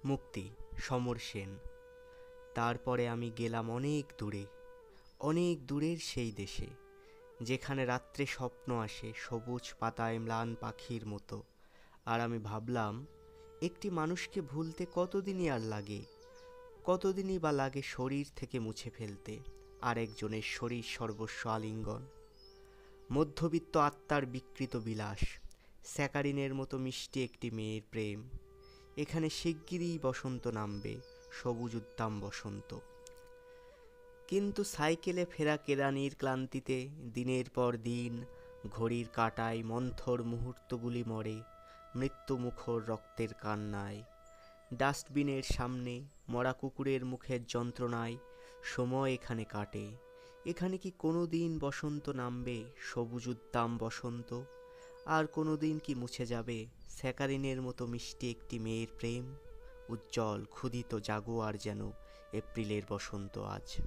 মুক্তি, সমর সেন। তারপরে আমি গেলাম অনেক দূরে, অনেক দূরের সেই দেশে, যেখানে রাত্রে স্বপ্ন আসে সবুজ পাতায় ম্লান পাখির মতো। আর আমি ভাবলাম, একটি মানুষকে ভুলতে কতদিনই আর লাগে, কতদিনই বা লাগে শরীর থেকে মুছে ফেলতে আর একজনের শরীর সর্বস্ব আলিঙ্গন। মধ্যবিত্ত আত্মার বিকৃত বিলাস, স্যাকারিনের মতো মিষ্টি একটি মেয়ের প্রেম। এখানে শিগগিরই বসন্ত নামবে, সবুজ উদ্দাম বসন্ত। কিন্তু সাইকেলে ফেরা কেরানির ক্লান্তিতে দিনের পর দিন ঘড়ির কাঁটায় মন্থর মুহূর্তগুলি মরে মৃত্যুমুখর রক্তের কান্নায়। ডাস্টবিনের সামনে মরা কুকুরের মুখের যন্ত্রণায় সময় এখানে কাটে। এখানে কি কোনো দিন বসন্ত নামবে, সবুজ উদ্দাম বসন্ত? আর কোনো দিন কি মুছে যাবে স্যাকারিনের মতো মিষ্টি একটি মেয়ের প্রেম? উজ্জ্বল ক্ষুধিত জাগুয়ার যেন এপ্রিলের বসন্ত আজ।